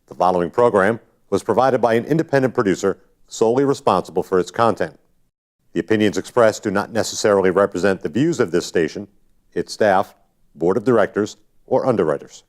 The following program was provided by an independent producer solely responsible for its content. The opinions expressed do not necessarily represent the views of this station, its staff, board of directors, or underwriters.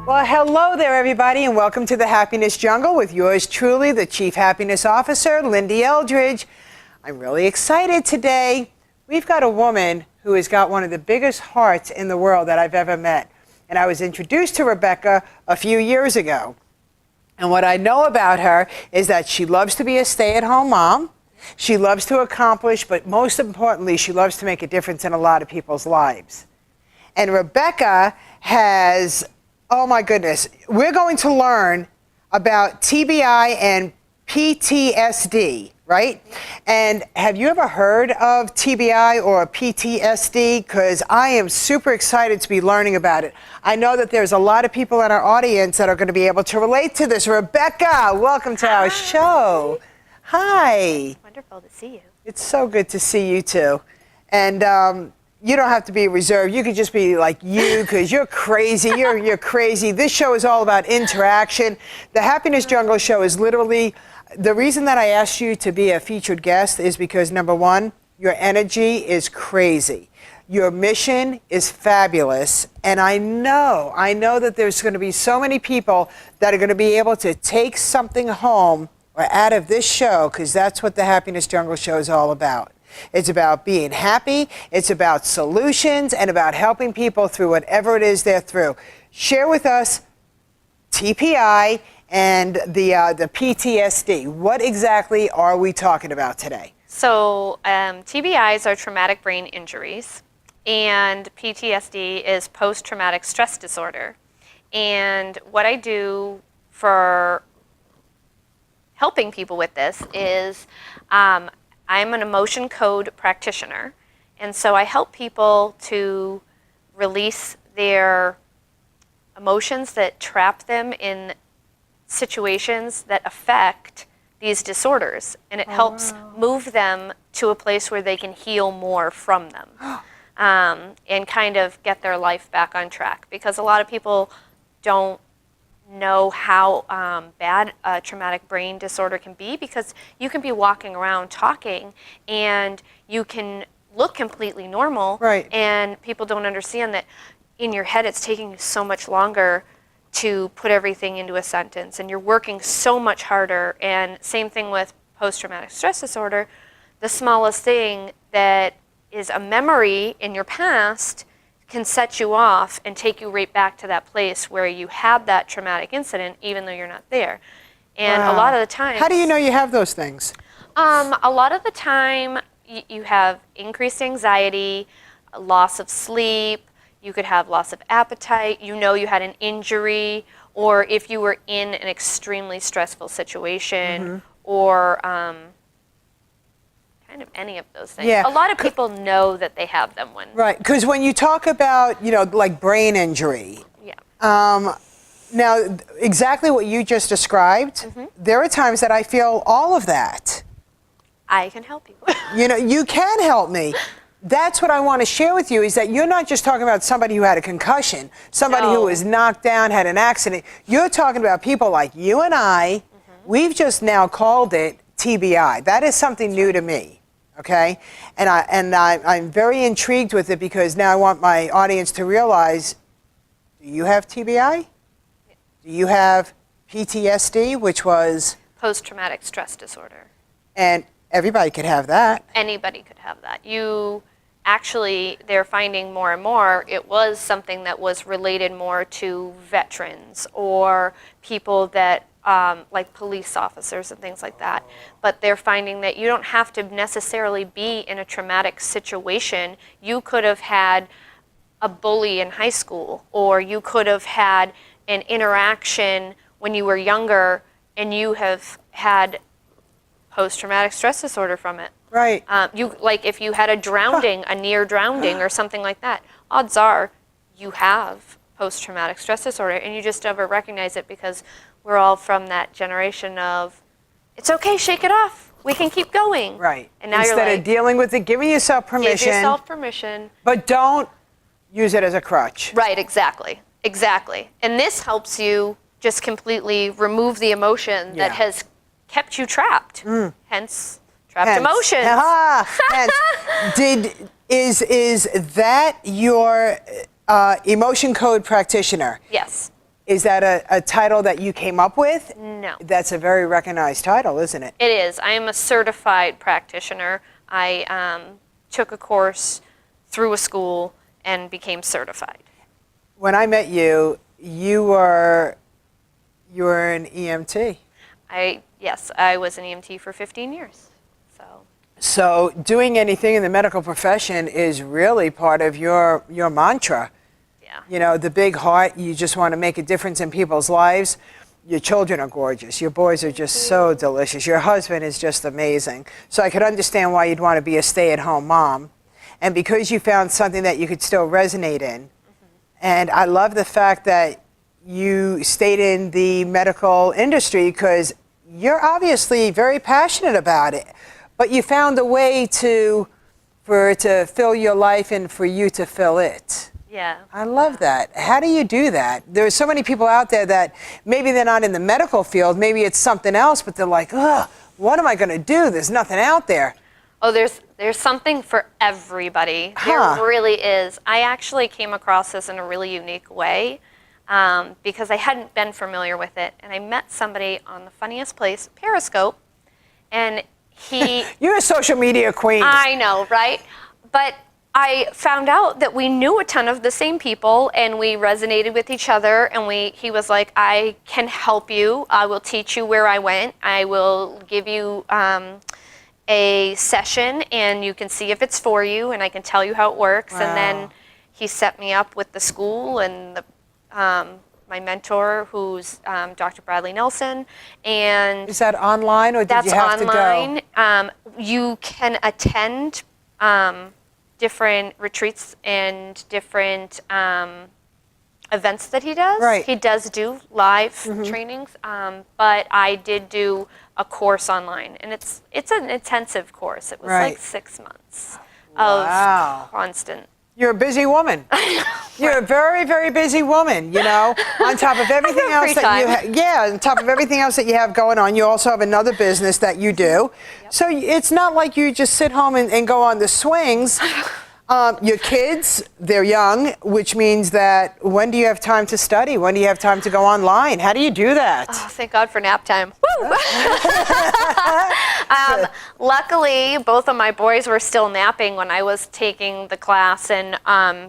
Well, hello there, everybody, and welcome to the Happiness Jungle with yours truly, the Chief Happiness Officer, Lyn-Dee Eldridge. I'm really excited today. We've got a woman who has got one of the biggest hearts in the world that I've ever met. And I was introduced to Rebecca a few years ago. And what I know about her is that she loves to be a stay-at-home mom. She loves to accomplish, but most importantly, she loves to make a difference in a lot of people's lives. And Rebecca has... oh my goodness, we're going to learn about TBI and PTSD, right? And have you ever heard of TBI or PTSD? Because I am super excited to be learning about it. I know that there's a lot of people in our audience that are going to be able to relate to this. Rebecca, welcome to our show. Hi. Wonderful to see you. It's so good to see you too. And you don't have to be reserved. You could just be like you, because you're crazy. You're crazy. This show is all about interaction. The Happiness Jungle show is literally, the reason that I asked you to be a featured guest is because, number one, your energy is crazy. Your mission is fabulous. And I know that there's going to be so many people that are going to be able to take something home or out of this show, because that's what the Happiness Jungle show is all about. It's about being happy, it's about solutions, and about helping people through whatever it is they're through. Share with us TBI and the PTSD. What exactly are we talking about today? So TBIs are traumatic brain injuries, and PTSD is post-traumatic stress disorder. And what I do for helping people with this is I'm an emotion code practitioner, and so I help people to release their emotions that trap them in situations that affect these disorders, and it helps move them to a place where they can heal more from them and kind of get their life back on track, because a lot of people don't know how bad a traumatic brain disorder can be, because you can be walking around talking and you can look completely normal, right, and people don't understand that in your head it's taking you so much longer to put everything into a sentence, and you're working so much harder. And same thing with post-traumatic stress disorder. The smallest thing that is a memory in your past can set you off and take you right back to that place where you had that traumatic incident, even though you're not there. And a lot of the time... How do you know you have those things? A lot of the time, you have increased anxiety, loss of sleep, you could have loss of appetite, you know you had an injury, or if you were in an extremely stressful situation, or kind of any of those things. Yeah. A lot of people know that they have them when... Right, because when you talk about, you know, like brain injury, yeah. Now, exactly what you just described, there are times that I feel all of that. I can help you. You know, you can help me. That's what I want to share with you, is that you're not just talking about somebody who had a concussion, somebody who was knocked down, had an accident. You're talking about people like you and I. We've just now called it TBI. That is something new to me. Okay, and I'm very intrigued with it, because now I want my audience to realize: do you have TBI? Do you have PTSD, which was post-traumatic stress disorder? And everybody could have that. Anybody could have that. You actually, they're finding more and more, it was something that was related more to veterans or people that like police officers and things like that. But they're finding that you don't have to necessarily be in a traumatic situation. You could have had a bully in high school, or you could have had an interaction when you were younger and you have had post-traumatic stress disorder from it. Right. Like if you had a drowning, a near drowning or something like that, odds are you have post-traumatic stress disorder, and you just never recognize it because we're all from that generation of, it's okay, shake it off. We can keep going. Right. And now Instead you're like, of dealing with it, giving yourself permission. give yourself permission. But don't use it as a crutch. Right, exactly. Exactly. And this helps you just completely remove the emotion that has kept you trapped. Hence, trapped emotions. Hence, is that your emotion code practitioner? Yes. Is that a title that you came up with? No. That's a very recognized title, isn't it? It is. I am a certified practitioner. I took a course through a school and became certified. When I met you, you were an EMT. Yes, I was an EMT for 15 years. So doing anything in the medical profession is really part of your mantra. Yeah. You know, the big heart, you just want to make a difference in people's lives. Your children are gorgeous. Your boys are just so delicious. Your husband is just amazing. So I could understand why you'd want to be a stay-at-home mom. And because you found something that you could still resonate in. And I love the fact that you stayed in the medical industry because you're obviously very passionate about it. But you found a way for it to fill your life and for you to fill it. Yeah. I love that. How do you do that? There's so many people out there that maybe they're not in the medical field, maybe it's something else, but they're like, ugh, what am I going to do? There's nothing out there. Oh, there's something for everybody. There really is. I actually came across this in a really unique way because I hadn't been familiar with it, and I met somebody on the funniest place, Periscope, and You're a social media queen. I know, right? But I found out that we knew a ton of the same people and we resonated with each other, and he was like, I can help you. I will teach you where I went. I will give you a session and you can see if it's for you, and I can tell you how it works. Wow. And then he set me up with the school and my mentor, who's Dr. Bradley Nelson. And is that online or did you have to go? That's online. You can attend different retreats and different events that he does. Right. He does do live trainings, but I did do a course online, and it's an intensive course. It was like 6 months of constant. You're a busy woman. You're a very, very busy woman, you know, on top of everything else that on top of everything else that you have going on, you also have another business that you do. Yep. So it's not like you just sit home and go on the swings. Your kids, they're young, which means that when do you have time to study? When do you have time to go online? How do you do that? Oh, thank God for nap time. Woo! Luckily, both of my boys were still napping when I was taking the class and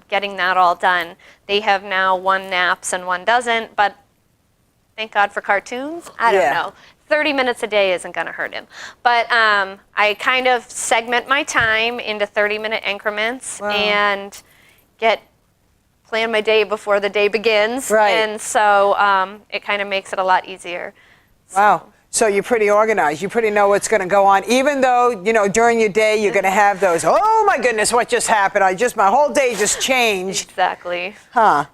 getting that all done. They have now one naps and one doesn't, but thank God for cartoons. I don't know. 30 minutes a day isn't going to hurt him. But I kind of segment my time into 30-minute increments and plan my day before the day begins. Right. And so it kind of makes it a lot easier. Wow. So you're pretty organized. You pretty know what's going to go on, even though, you know, during your day you're going to have those, oh my goodness, what just happened? My whole day just changed. Exactly. Huh.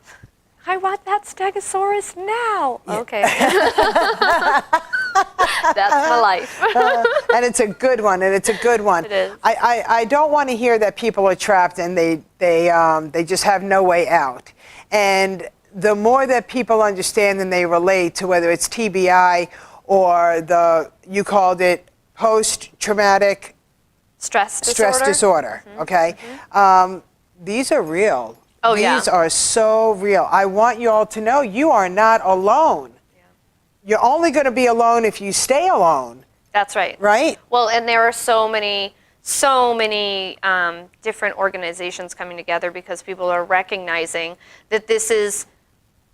I want that Stegosaurus now. Yeah. Okay. That's my life. And it's a good one, It is. I don't want to hear that people are trapped and they just have no way out. And the more that people understand and they relate to whether it's TBI or you called it post-traumatic stress disorder, okay? These are real. Oh, These are so real. I want you all to know you are not alone. Yeah. You're only going to be alone if you stay alone. That's right. Right? Well, and there are so many different organizations coming together because people are recognizing that this is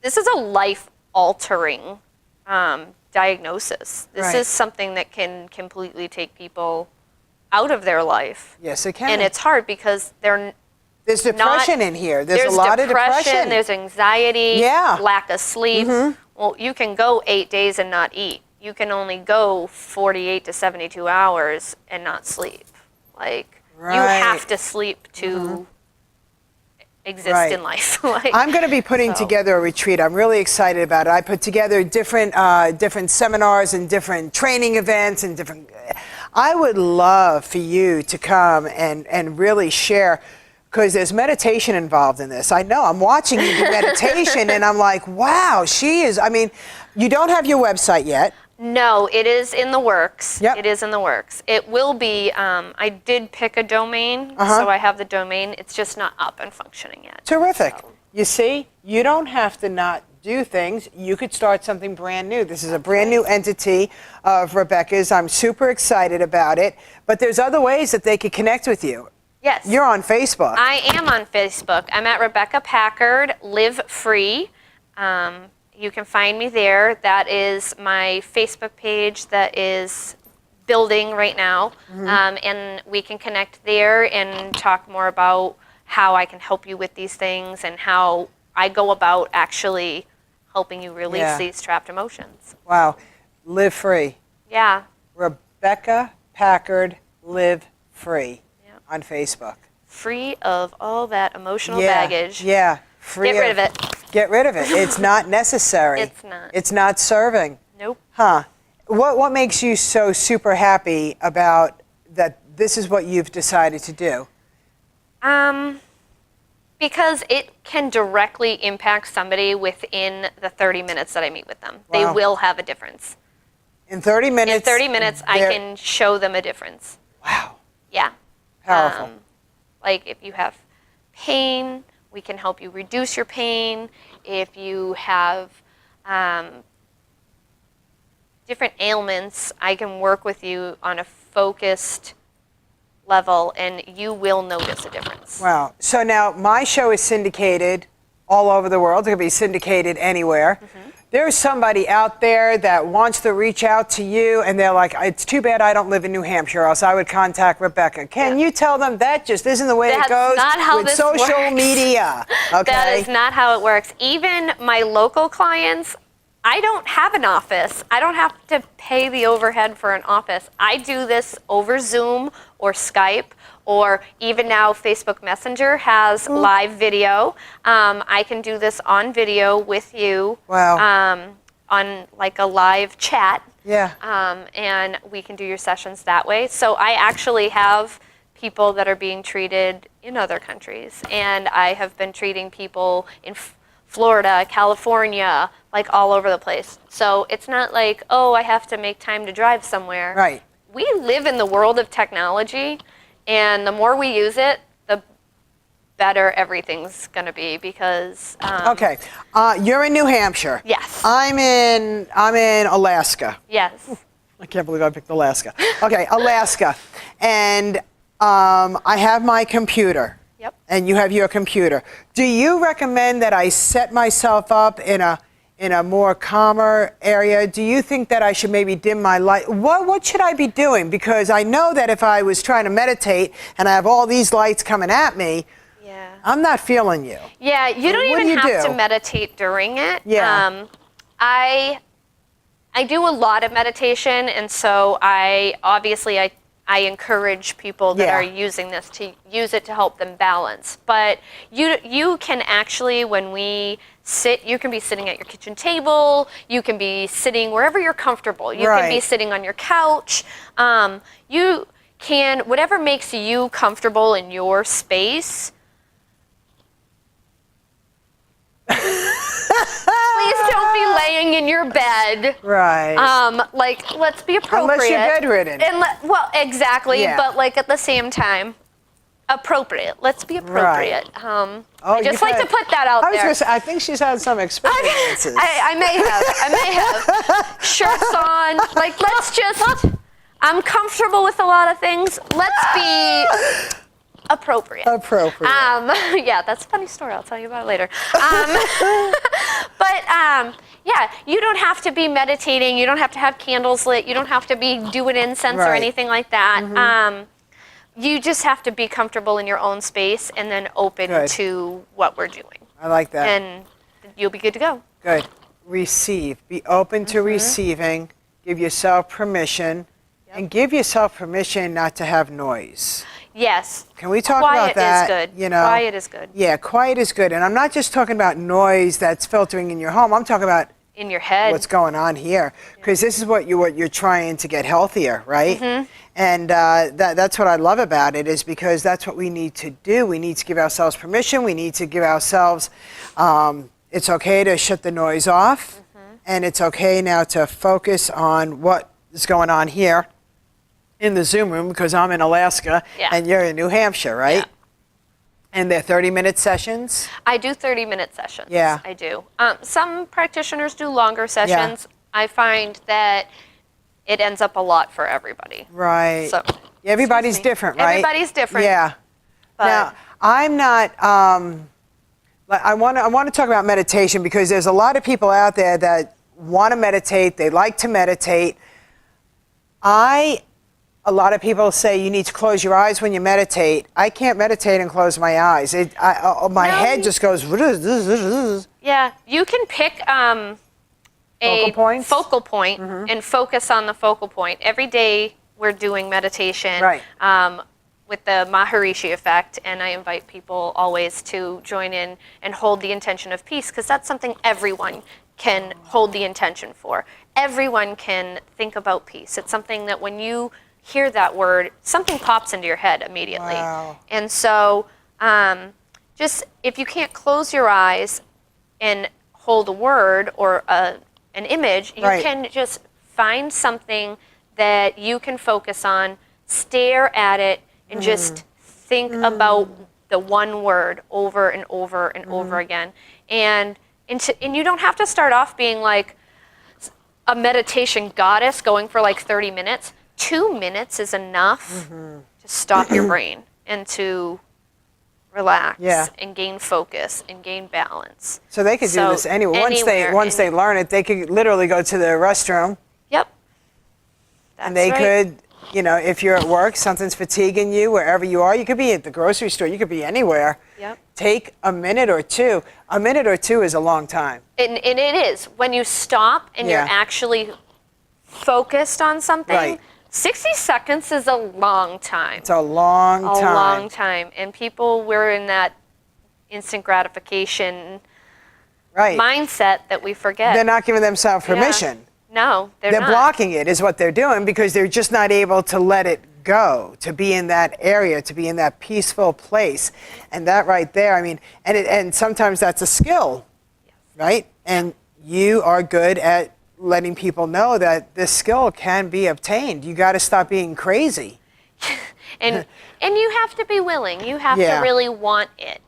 a life-altering diagnosis. This is something that can completely take people out of their life. Yes, it can. And it's hard because there's depression in here. There's a lot of depression. There's anxiety, lack of sleep. Well, you can go 8 days and not eat. you can only go 48 to 72 hours and not sleep. Like, you have to sleep to exist in life. Like, I'm going to be putting together a retreat. I'm really excited about it. I put together different seminars and different training events and different. I would love for you to come and really share, because there's meditation involved in this. I know. I'm watching you do meditation, and I'm like, wow, she is. I mean, you don't have your website yet. No, it is in the works. Yep. It is in the works. It will be. I did pick a domain, so I have the domain. It's just not up and functioning yet. Terrific. So. You see, you don't have to not do things. You could start something brand new. This is a brand new entity of Rebecca's. I'm super excited about it. But there's other ways that they could connect with you. Yes. You're on Facebook. I am on Facebook. I'm at Rebecca Packard, Live Free. You can find me there. That is my Facebook page that is building right now. And we can connect there and talk more about how I can help you with these things and how I go about actually helping you release these trapped emotions. Wow. Live Free. Yeah. Rebecca Packard, Live Free on Facebook. Free of all that emotional baggage. Yeah. Free. Get rid of it. Get rid of it. It's not necessary. It's not. It's not serving. Nope. Huh. What makes you so super happy about that this is what you've decided to do? Because it can directly impact somebody within the 30 minutes that I meet with them. Wow. They will have a difference. In 30 minutes? In 30 minutes, I can show them a difference. Wow. Yeah. Powerful. Like if you have pain, we can help you reduce your pain. If you have different ailments, I can work with you on a focused level, and you will notice a difference. Wow. So now my show is syndicated all over the world. It can be syndicated anywhere. There's somebody out there that wants to reach out to you, and they're like, it's too bad I don't live in New Hampshire, or else I would contact Rebecca. Can you tell them that just isn't the way it goes not how with this social works. media? Okay. That is not how it works. Even my local clients, I don't have an office. I don't have to pay the overhead for an office. I do this over Zoom or Skype, or even now Facebook Messenger has live video. I can do this on video with you. Wow. On like a live chat. Yeah. And we can do your sessions that way. So I actually have people that are being treated in other countries, and I have been treating people in Florida, California, like all over the place. So it's not like, oh, I have to make time to drive somewhere. Right. We live in the world of technology, and the more we use it, the better everything's going to be, because Okay. You're in New Hampshire. Yes. I'm in Alaska. Yes. I can't believe I picked Alaska. Okay, Alaska. And I have my computer. Yep. And you have your computer. Do you recommend that I set myself up in a more calmer area? Do you think that I should maybe dim my light? What should I be doing? Because I know that if I was trying to meditate and I have all these lights coming at me, I'm not feeling you. Yeah, you don't What do even you have do? to meditate during it. Yeah. I do a lot of meditation, and so I encourage people that are using this to use it to help them balance. But you can actually, when we sit, you can be sitting at your kitchen table, you can be sitting wherever you're comfortable. You can be sitting on your couch. You can, whatever makes you comfortable in your space. Please don't be laying in your bed. Right. Like, let's be appropriate. Unless you're bedridden. Well, exactly. Yeah. But like at the same time, appropriate. Let's be appropriate. I just like to put that out I was there. gonna say, I think she's had some experiences. I may have. Shirts on. Like, let's just. I'm comfortable with a lot of things. Let's be appropriate. Yeah, that's a funny story. I'll tell you about it later. Yeah, you don't have to be meditating. You don't have to have candles lit. You don't have to be doing incense or anything like that. You just have to be comfortable in your own space and then open to what we're doing. I like that. And you'll be good to go. Good. Receive. Be open to receiving give yourself permission, and give yourself permission not to have noise. Yes. Can we talk about that? Quiet is good. You know, Quiet is good. Yeah, quiet is good. And I'm not just talking about noise that's filtering in your home. I'm talking about In your head. what's going on here, because this is what you're trying to get healthier, right? And that's what I love about it, is because that's what we need to do. We need to give ourselves permission. We need to give ourselves, it's okay to shut the noise off, and it's okay now to focus on what is going on here in the Zoom room, because I'm in Alaska and you're in New Hampshire, right? Yeah. And they're 30-minute sessions? I do 30-minute sessions. Yeah. I do. Some practitioners do longer sessions. I find that it ends up a lot for everybody. Right. So, everybody's different, right? Everybody's different. Yeah. But Now, I'm not, I want to talk about meditation, because there's a lot of people out there that want to meditate, they like to meditate. A lot of people say you need to close your eyes when you meditate. I can't meditate and close my eyes. My head just goes. Yeah, you can pick a focal point and focus on the focal point. Every day we're doing meditation with the Maharishi effect, and I invite people always to join in and hold the intention of peace, because that's something everyone can hold the intention for. Everyone can think about peace. It's something that when you hear that word, something pops into your head immediately. Wow. And so just if you can't close your eyes and hold a word or an image, you can just find something that you can focus on, stare at it, and just think about the one word over and over and over again. And you don't have to start off being like a meditation goddess going for like 30 minutes. 2 minutes is enough to stop your brain and to relax and gain focus and gain balance. So they could do this anywhere. Once they learn it, they could literally go to the restroom. Yep. And they could, you know, if you're at work, something's fatiguing you, wherever you are, you could be at the grocery store, you could be anywhere. Yep. Take a minute or two. A minute or two is a long time. And it is. When you stop and you're actually focused on something, 60 seconds is a long time. It's a long time. A long time. And people, we're in that instant gratification mindset that we forget. They're not giving themselves permission. No, they're not. They're blocking it, is what they're doing, because they're just not able to let it go, to be in that area, to be in that peaceful place. And that right there, I mean, and sometimes that's a skill, right? And you are good at letting people know that this skill can be obtained. You got to stop being crazy. and you have to be willing. You have to really want it.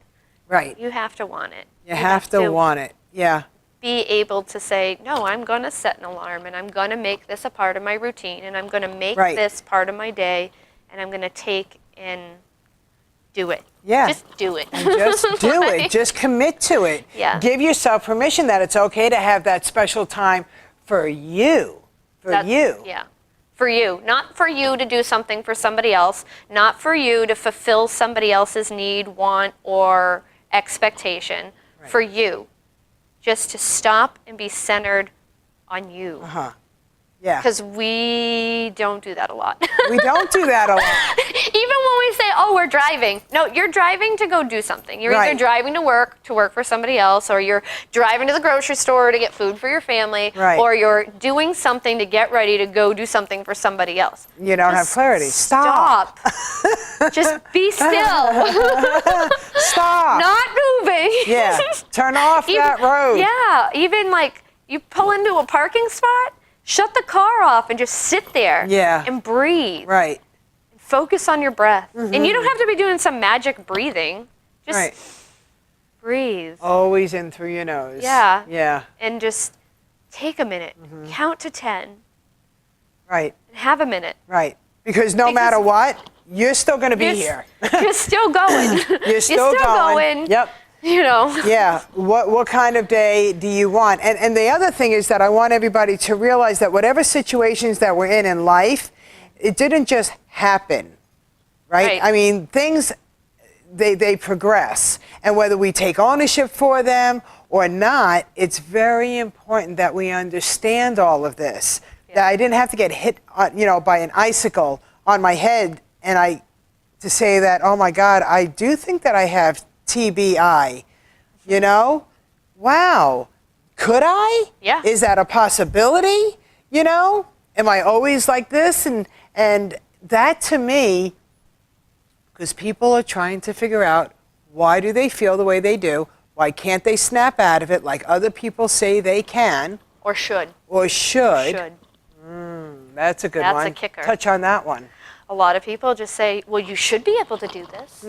Right. You have to want it. You have to want it. Yeah. Be able to say, no, I'm going to set an alarm, and I'm going to make this a part of my routine, and I'm going to make this part of my day, and I'm going to take and do it. Yeah. Just do it. And just do it. Just commit to it. Yeah. Give yourself permission that it's okay to have that special time for you. Yeah. For you. Not for you to do something for somebody else. Not for you to fulfill somebody else's need, want, or expectation. Right. For you. Just to stop and be centered on you. Yeah. Because we don't do that a lot. We don't do that a lot. Even when we say, oh, we're driving. No, you're driving to go do something. You're either driving to work for somebody else, or you're driving to the grocery store to get food for your family, or you're doing something to get ready to go do something for somebody else. You don't have clarity. Stop. Just be still. Stop. Not moving. Yeah. Turn off that road. Yeah. Even like you pull into a parking spot, shut the car off and just sit there and breathe. Right. Focus on your breath. And you don't have to be doing some magic breathing. Just breathe. Always in through your nose. Yeah. Yeah. And just take a minute. Count to 10. Right. And have a minute. Right. Because no matter what, you're still going to be here. You're still going. You're still going. Yep. You know. Yeah. What kind of day do you want? And the other thing is that I want everybody to realize that whatever situations that we're in life, it didn't just happen, right? I mean, things, they progress. And whether we take ownership for them or not, it's very important that we understand all of this. that I didn't have to get hit, by an icicle on my head, and to say that, oh my God, I do think that I have TBI. Wow. Could I? Yeah. Is that a possibility? Am I always like this? And that to me, because people are trying to figure out why do they feel the way they do? Why can't they snap out of it like other people say they can? Or should. Should. That's a good one. That's a kicker. Touch on that one. A lot of people just say, well, you should be able to do this.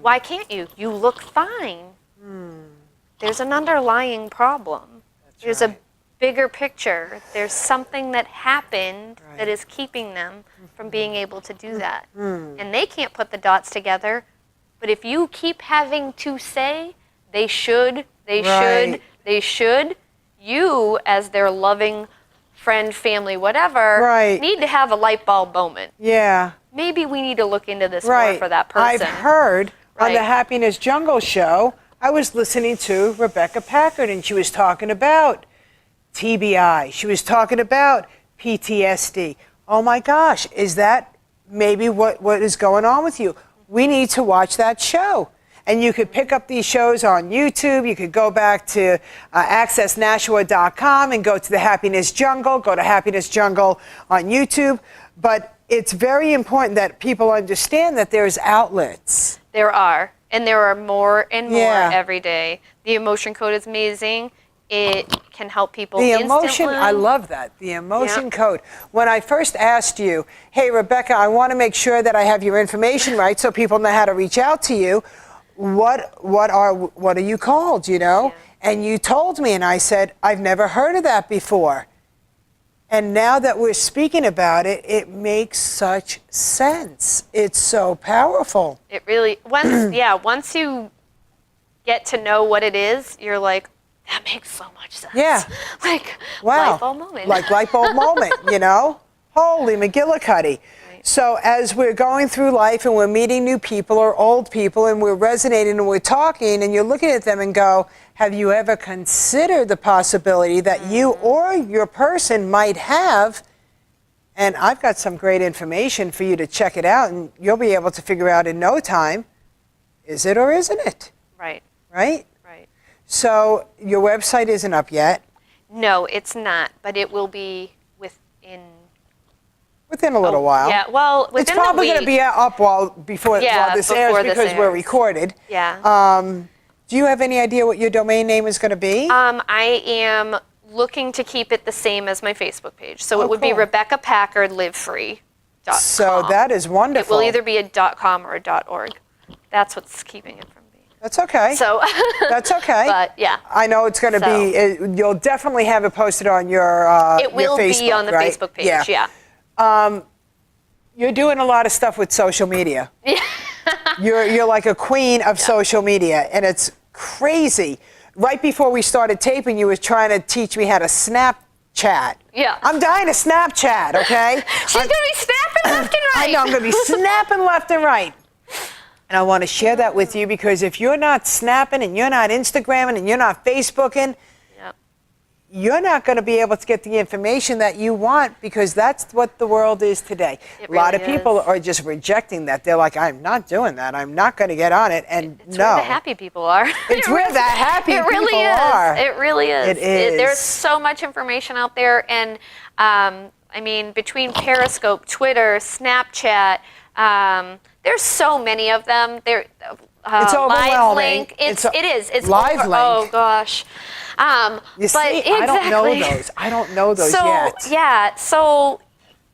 Why can't you? You look fine. There's an underlying problem. There's a bigger picture. There's something that happened that is keeping them from being able to do that. And they can't put the dots together. But if you keep having to say, they should, you, as their loving friend, family, whatever, need to have a light bulb moment. Yeah. Maybe we need to look into this more for that person. I've heard on the Happiness Jungle show, I was listening to Rebecca Packard, and she was talking about TBI. She was talking about PTSD. Oh my gosh, is that maybe what is going on with you? We need to watch that show. And you could pick up these shows on YouTube. You could go back to AccessNashua.com and go to the Happiness Jungle. Go to Happiness Jungle on YouTube. But it's very important that people understand that there's outlets. There are. And there are more and more every day. The emotion code is amazing. It can help people instantly. Emotion, I love that. The emotion code. When I first asked you, hey, Rebecca, I want to make sure that I have your information right so people know how to reach out to you. What are you called, And you told me, and I said, I've never heard of that before. And now that we're speaking about it, it makes such sense. It's so powerful. It really, once you get to know what it is, you're like, that makes so much sense. Yeah. Like, wow. light bulb moment. Like light bulb moment, Holy McGillicuddy. So as we're going through life and we're meeting new people or old people and we're resonating and we're talking and you're looking at them and go, have you ever considered the possibility that you or your person might have? And I've got some great information for you to check it out, and you'll be able to figure out in no time, is it or isn't it? Right. Right? Right. So your website isn't up yet? No, it's not, but it will be within a little while. Yeah, well, within it's probably going to be up before this airs because we're recorded. Yeah. Do you have any idea what your domain name is going to be? I am looking to keep it the same as my Facebook page. So it would be Rebecca Packard livefree.com. So that is wonderful. It will either be a .com or a .org. That's what's keeping it from being. That's okay. So that's okay. But yeah. I know it's going to be, you'll definitely have it posted on your It will your Facebook, be on the right? Facebook page, yeah. You're doing a lot of stuff with social media. Yeah. You're like a queen of social media, and it's crazy. Right before we started taping, you were trying to teach me how to Snapchat. Yeah. I'm dying to Snapchat, okay? She's going to be snapping left and right. I know, I'm going to be snapping left and right. And I want to share that with you because if you're not snapping and you're not Instagramming and you're not Facebooking, you're not going to be able to get the information that you want because that's what the world is today. It a lot really of people are just rejecting that. They're like, I'm not doing that. I'm not going to get on it. And it's where the happy people are. It's where the happy people are. It really is. It is. There's so much information out there. And I mean, between Periscope, Twitter, Snapchat, there's so many of them. It's overwhelming. Live Link. It is. It's Live Link. Oh, gosh. You see, I don't know those. I don't know those yet. Yeah, so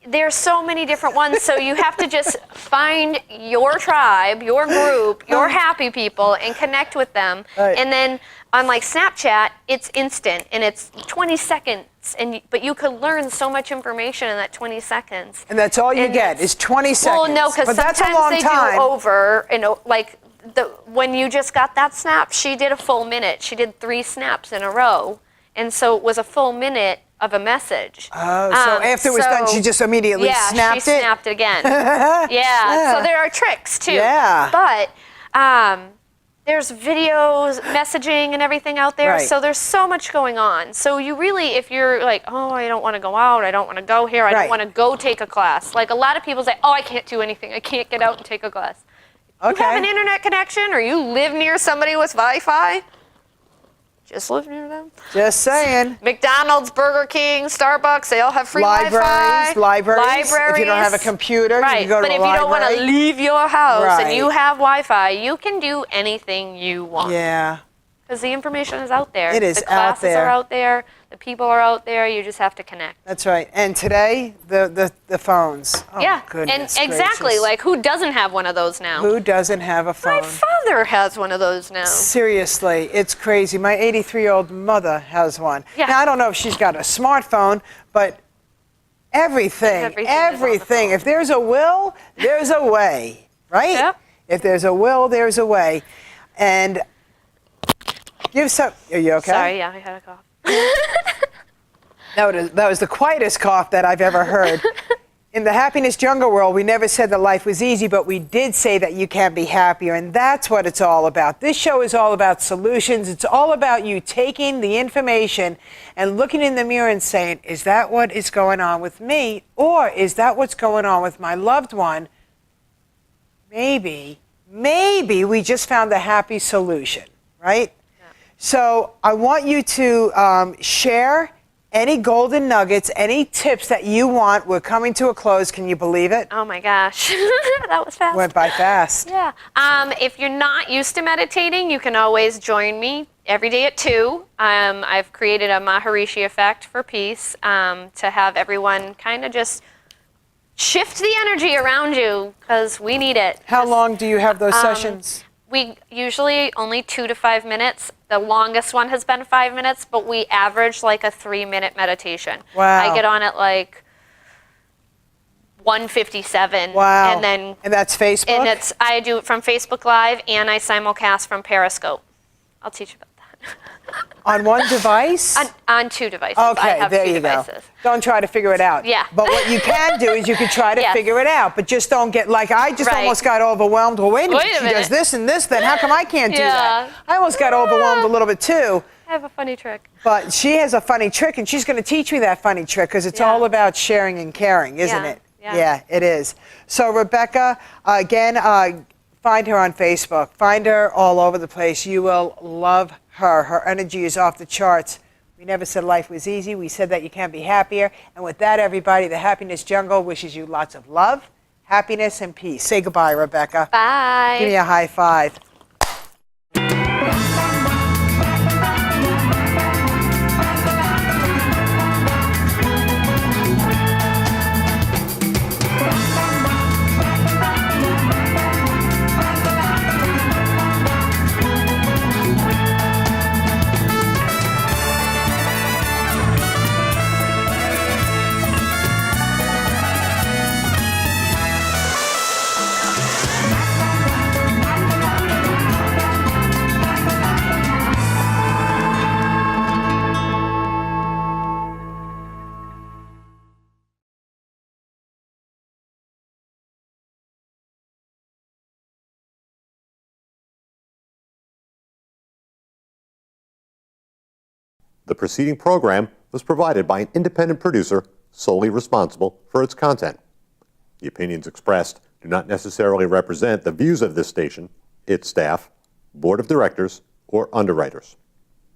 there's so many different ones. So you have to just find your tribe, your group, your happy people, and connect with them. Right. And then on like Snapchat, it's instant and it's 20 seconds. But you could learn so much information in that 20 seconds. And that's all you get is 20 seconds. Well, no, because sometimes they do over, like when you just got that snap, she did a full minute. She did 3 snaps in a row. And so it was a full minute of a message. Oh, so after it was done, she just immediately snapped it? Yeah, she snapped it again. Yeah, so there are tricks too. Yeah. But there's videos, messaging, and everything out there. Right. So there's so much going on. So you really, if you're like, oh, I don't want to go out, I don't want to go here, I Right. don't want to go take a class. Like a lot of people say, oh, I can't do anything. I can't get out and take a class. Okay. You have an internet connection or you live near somebody with Wi-Fi, just live near them. Just saying. McDonald's, Burger King, Starbucks, they all have free Libraries. Wi-Fi. If you don't have a computer, right. you can go to but a if you don't want to library. leave your house Right. and you have Wi-Fi, you can do anything you want. Yeah. Because the information is out there. It is the out classes there. are out there. The people are out there. You just have to connect. That's right. And today, the phones. Oh, yeah. goodness And exactly. gracious. Like who doesn't have one of those now? Who doesn't have a phone? My father has one of those now. Seriously, it's crazy. My 83-year-old mother has one. Yeah. Now, I don't know if she's got a smartphone, but everything. Everything is on the phone. If there's a will, there's a way, right? Yep. If there's a will, there's a way. And give some. Are you okay? Sorry, yeah, I had a cough. That was the quietest cough that I've ever heard. In the happiness jungle world, we never said that life was easy, but we did say that you can be happier, and that's what it's all about. This show is all about solutions. It's all about you taking the information and looking in the mirror and saying, is that what is going on with me? Or is that what's going on with my loved one? Maybe we just found the happy solution, right? Yeah. So I want you to share any golden nuggets, any tips that you want. We're coming to a close. Can you believe it? Oh my gosh, that was fast. Went by fast. Yeah. If you're not used to meditating, you can always join me every day at 2. I've created a Maharishi effect for peace to have everyone kind of just shift the energy around you because we need it. How long do you have those sessions? We usually only 2 to 5 minutes. The longest one has been 5 minutes, but we average like a 3-minute meditation. Wow. I get on at like 1:57. Wow. And that's Facebook? And I do it from Facebook Live and I simulcast from Periscope. I'll teach you about that. On one device? On 2 devices. Okay, I have there 2 you devices. go. Don't try to figure it out. Yeah. But what you can do is you can try to Yes. figure it out, but just don't get, like I just Right. almost got overwhelmed. Well, wait a minute, Wait a she does minute. this and this, then how come I can't do Yeah. that? I almost got overwhelmed a little bit too. I have a funny trick. But she has a funny trick, and she's going to teach me that funny trick because it's Yeah. all about sharing and caring, isn't Yeah, it? yeah. It is. So, Rebecca, again, find her on Facebook. Find her all over the place. You will love her. Her energy is off the charts. We never said life was easy. We said that you can be happier. And with that, everybody, the Happiness Jungle wishes you lots of love, happiness, and peace. Say goodbye, Rebecca. Bye. Give me a high five. The preceding program was provided by an independent producer solely responsible for its content. The opinions expressed do not necessarily represent the views of this station, its staff, board of directors, or underwriters.